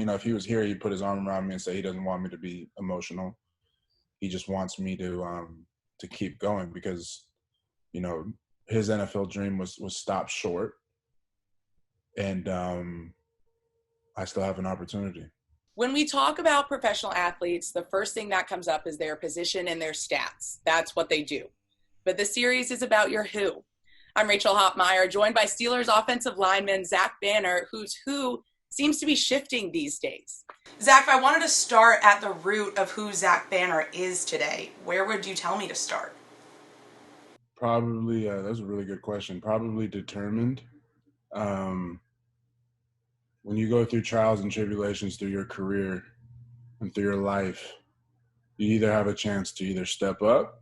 If he was here, he'd put his arm around me and say he doesn't want me to be emotional. He just wants me to keep going because, his NFL dream was stopped short, and I still have an opportunity. When we talk about professional athletes, the first thing that comes up is their position and their stats. That's what they do. But the series is about your who. I'm Rachel Hopmayer, joined by Steelers offensive lineman Zach Banner, whose who seems to be shifting these days. Zach, if I wanted to start at the root of who Zach Banner is today, where would you tell me to start? Probably, that's a really good question. Probably determined. When you go through trials and tribulations through your career and through your life, you either have a chance to either step up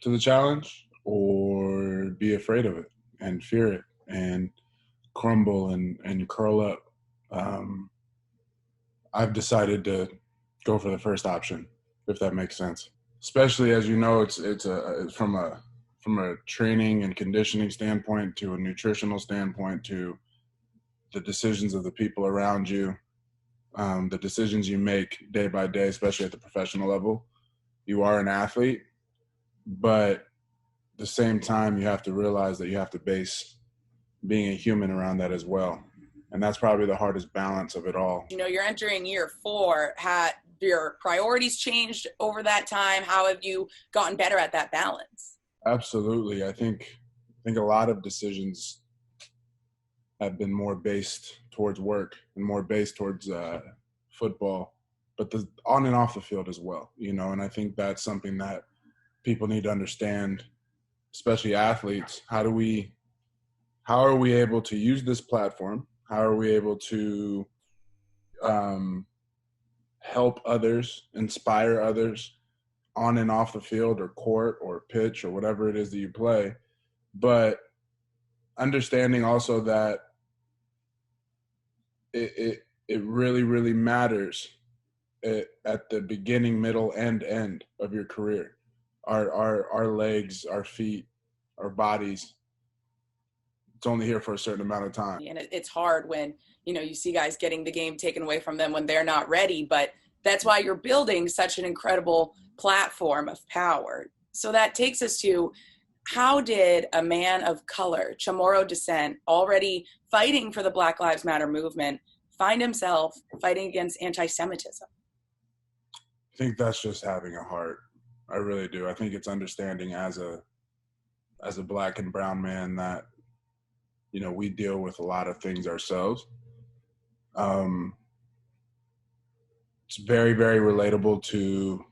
to the challenge or be afraid of it and fear it and crumble and curl up. I've decided to go for the first option, if that makes sense. Especially as you know, it's from a training and conditioning standpoint to a nutritional standpoint to the decisions of the people around you, the decisions you make day by day, especially at the professional level. You are an athlete, but at the same time, you have to realize that you have to base being a human around that as well. And that's probably the hardest balance of it all. You're entering year 4. Had your priorities changed over that time? How have you gotten better at that balance? Absolutely. I think a lot of decisions have been more based towards work and more based towards football, but the on and off the field as well, and I think that's something that people need to understand, especially athletes. How are we able to use this platform? How are we able to help others, inspire others on and off the field or court or pitch or whatever it is that you play, but understanding also that it really, really matters at the beginning, middle, and end of your career. Our legs, our feet, our bodies, it's only here for a certain amount of time. And it's hard when, you see guys getting the game taken away from them when they're not ready, but that's why you're building such an incredible platform of power. So that takes us to, how did a man of color, Chamorro descent, already fighting for the Black Lives Matter movement, find himself fighting against anti-Semitism? I think that's just having a heart. I really do. I think it's understanding as a Black and brown man that, we deal with a lot of things ourselves. It's very, very relatable to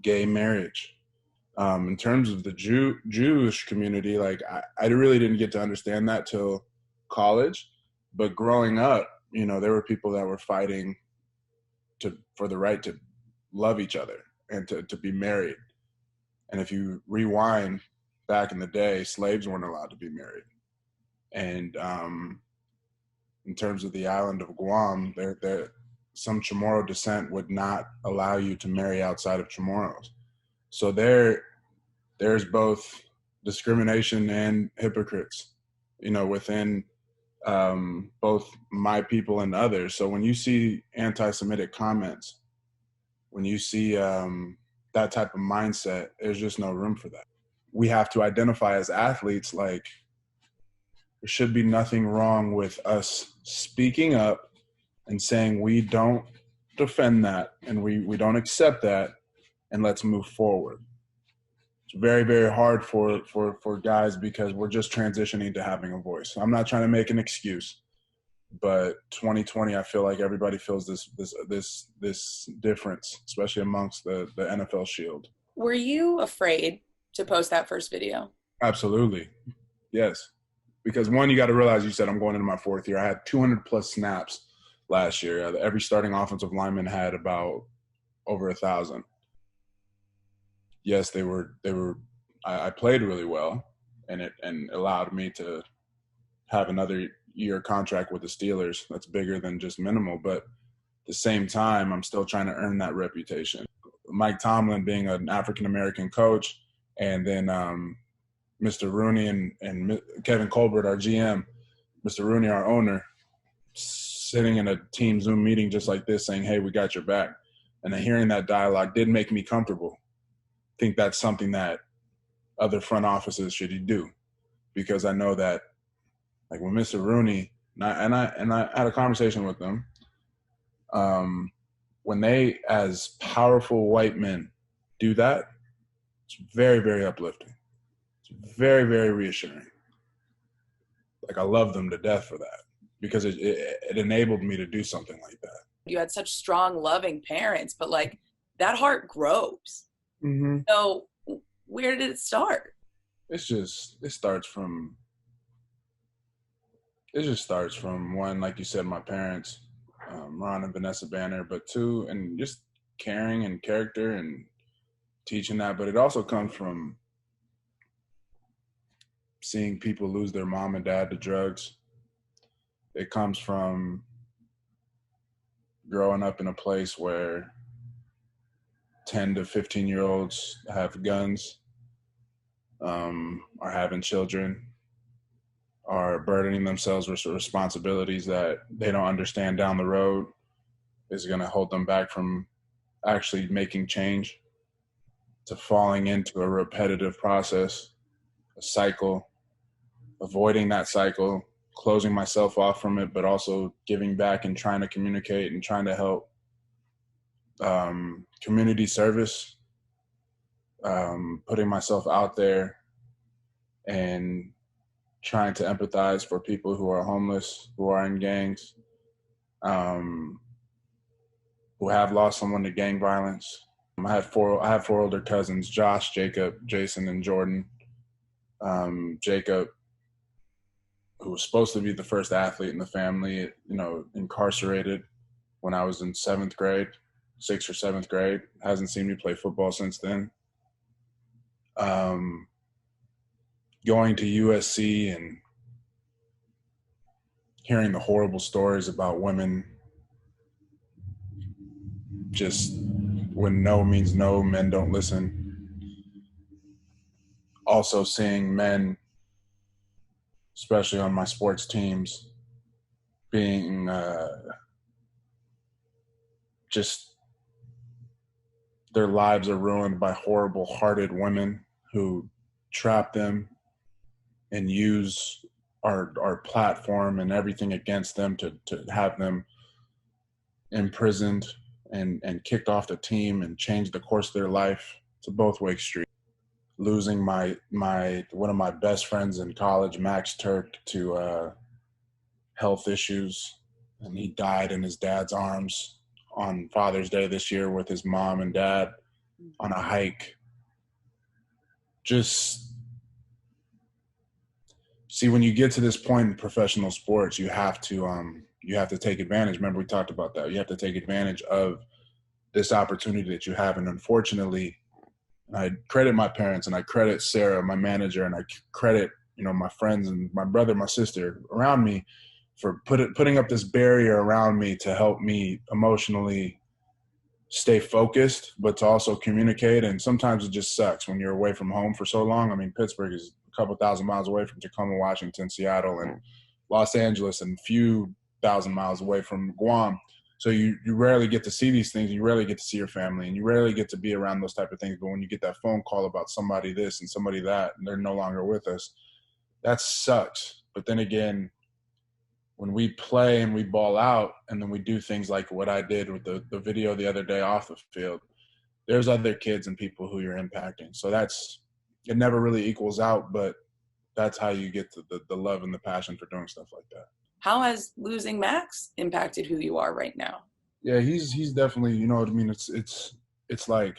gay marriage. In terms of the Jewish community, I really didn't get to understand that till college. But growing up, there were people that were fighting for the right to love each other and to be married. And if you rewind back in the day, slaves weren't allowed to be married. And in terms of the island of Guam, some Chamorro descent would not allow you to marry outside of Chamorros. So there's both discrimination and hypocrites, within both my people and others. So when you see anti-Semitic comments, when you see that type of mindset, there's just no room for that. We have to identify as athletes, there should be nothing wrong with us speaking up and saying we don't defend that and we don't accept that, and let's move forward. It's very, very hard for guys because we're just transitioning to having a voice. I'm not trying to make an excuse, but 2020, I feel like everybody feels this difference, especially amongst the NFL Shield. Were you afraid to post that first video? Absolutely, yes. Because one, you got to realize, you said I'm going into my 4th year. I had 200 plus snaps last year. Every starting offensive lineman had about over 1,000. Yes, they were. I played really well, and it allowed me to have another year contract with the Steelers. That's bigger than just minimal, but at the same time, I'm still trying to earn that reputation. Mike Tomlin being an African American coach, and then Mr. Rooney and Kevin Colbert, our GM, Mr. Rooney, our owner, sitting in a team Zoom meeting just like this saying, hey, we got your back. And then hearing that dialogue did make me comfortable. I think that's something that other front offices should do, because I know that, like, when Mr. Rooney, and I had a conversation with them, when they, as powerful white men, do that, it's very, very uplifting. It's very, very reassuring. Like, I love them to death for that, because it enabled me to do something like that. You had such strong, loving parents, but like that heart grows. Mm-hmm. So where did it start? It just starts from one, like you said, my parents, Ron and Vanessa Banner, but two, and just caring and character and teaching that. But it also comes from seeing people lose their mom and dad to drugs. It comes from growing up in a place where 10 to 15-year-olds have guns, are having children, are burdening themselves with responsibilities that they don't understand down the road is going to hold them back from actually making change, to falling into a repetitive process, a cycle, avoiding that cycle, closing myself off from it, but also giving back and trying to communicate and trying to help. Community service, putting myself out there and trying to empathize for people who are homeless, who are in gangs, who have lost someone to gang violence. I have four older cousins: Josh, Jacob, Jason, and Jordan. Jacob, who was supposed to be the first athlete in the family, incarcerated when I was in 6th or 7th grade. Hasn't seen me play football since then. Going to USC and hearing the horrible stories about women, just when no means no, men don't listen. Also seeing men, especially on my sports teams, being just their lives are ruined by horrible-hearted women who trap them and use our platform and everything against them to have them imprisoned and kicked off the team and change the course of their life. It's a both-way street. Losing my one of my best friends in college, Max Turk, to health issues, and he died in his dad's arms on Father's Day this year with his mom and dad on a hike. Just see, when you get to this point in professional sports, you have to take advantage. Remember, we talked about that. You have to take advantage of this opportunity that you have. And unfortunately, I credit my parents and I credit Sarah, my manager, and I credit, my friends and my brother, my sister around me for putting up this barrier around me to help me emotionally stay focused, but to also communicate. And sometimes it just sucks when you're away from home for so long. I mean, Pittsburgh is a couple thousand miles away from Tacoma, Washington, Seattle, and Los Angeles, and a few thousand miles away from Guam. So you rarely get to see these things. You rarely get to see your family, and you rarely get to be around those type of things. But when you get that phone call about somebody this and somebody that, and they're no longer with us, that sucks. But then again, when we play and we ball out, and then we do things like what I did with the video the other day off the field, there's other kids and people who you're impacting. So it never really equals out, but that's how you get to the love and the passion for doing stuff like that. How has losing Max impacted who you are right now? Yeah, he's definitely, you know what I mean? It's like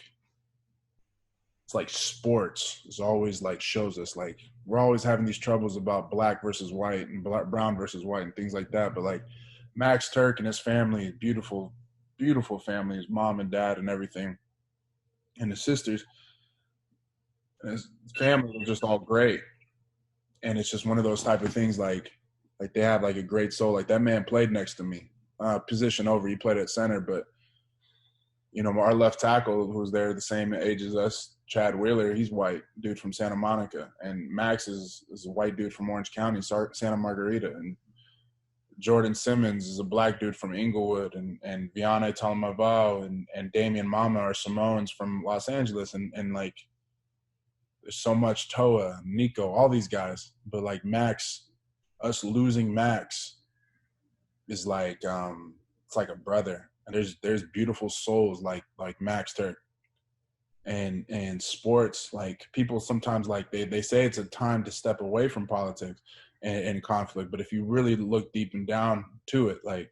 sports is always like shows us, like, we're always having these troubles about black versus white and brown versus white and things like that. But like Max Turk and his family, beautiful, beautiful family, his mom and dad and everything, and his sisters and his family are just all great. And it's just one of those type of things, like they have like a great soul. Like, that man played next to me, position over. He played at center, but our left tackle, who's there the same age as us, Chad Wheeler, he's white, dude from Santa Monica. And Max is a white dude from Orange County, Santa Margarita. And Jordan Simmons is a black dude from Inglewood, and Vianney Talamavao and Damian Mama are Samoans from Los Angeles, and like there's so much Toa, Nico, all these guys, but like Max, us losing Max is like it's like a brother, and there's beautiful souls like Max Turk, and sports, like people sometimes like they say it's a time to step away from politics and conflict, but if you really look deep and down to it, like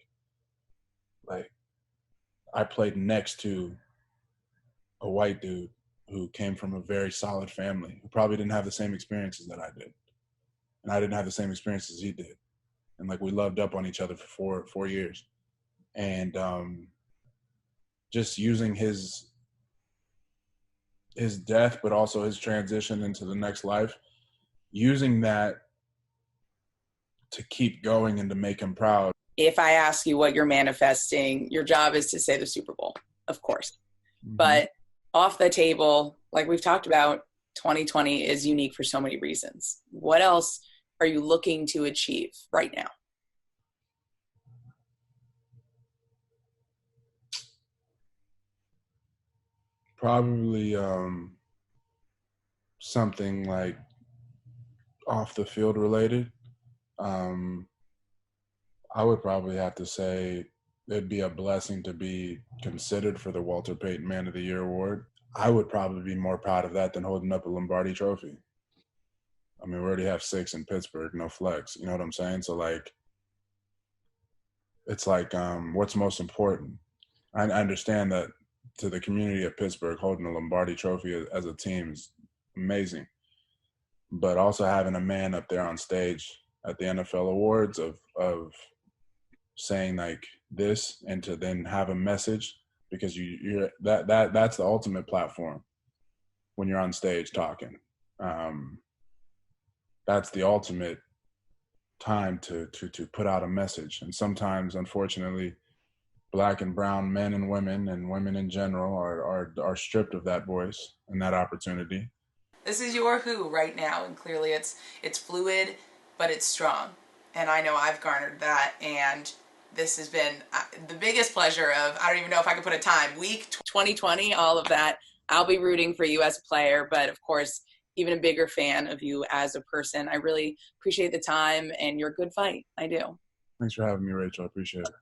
I played next to a white dude who came from a very solid family who probably didn't have the same experiences that I did, and I didn't have the same experiences he did, and like we loved up on each other for 4 years, and just using his death, but also his transition into the next life, using that to keep going and to make him proud. If I ask you what you're manifesting, your job is to say the Super Bowl, of course. Mm-hmm. But off the table, like we've talked about, 2020 is unique for so many reasons. What else are you looking to achieve right now? Probably something like off the field related. I would probably have to say it'd be a blessing to be considered for the Walter Payton Man of the Year award. I would probably be more proud of that than holding up a Lombardi trophy. I mean, we already have 6 in Pittsburgh, no flex. You know what I'm saying? So like, it's like, what's most important? I understand that to the community of Pittsburgh, holding a Lombardi trophy as a team is amazing. But also having a man up there on stage at the NFL awards of saying like this, and to then have a message, because you're that's the ultimate platform when you're on stage talking. That's the ultimate time to put out a message. And sometimes, unfortunately, Black and brown men and women in general are stripped of that voice and that opportunity. This is your who right now, and clearly it's fluid, but it's strong. And I know I've garnered that, and this has been the biggest pleasure of, I don't even know if I could put a time, week 2020, all of that. I'll be rooting for you as a player, but of course, even a bigger fan of you as a person. I really appreciate the time and your good fight. I do. Thanks for having me, Rachel. I appreciate it.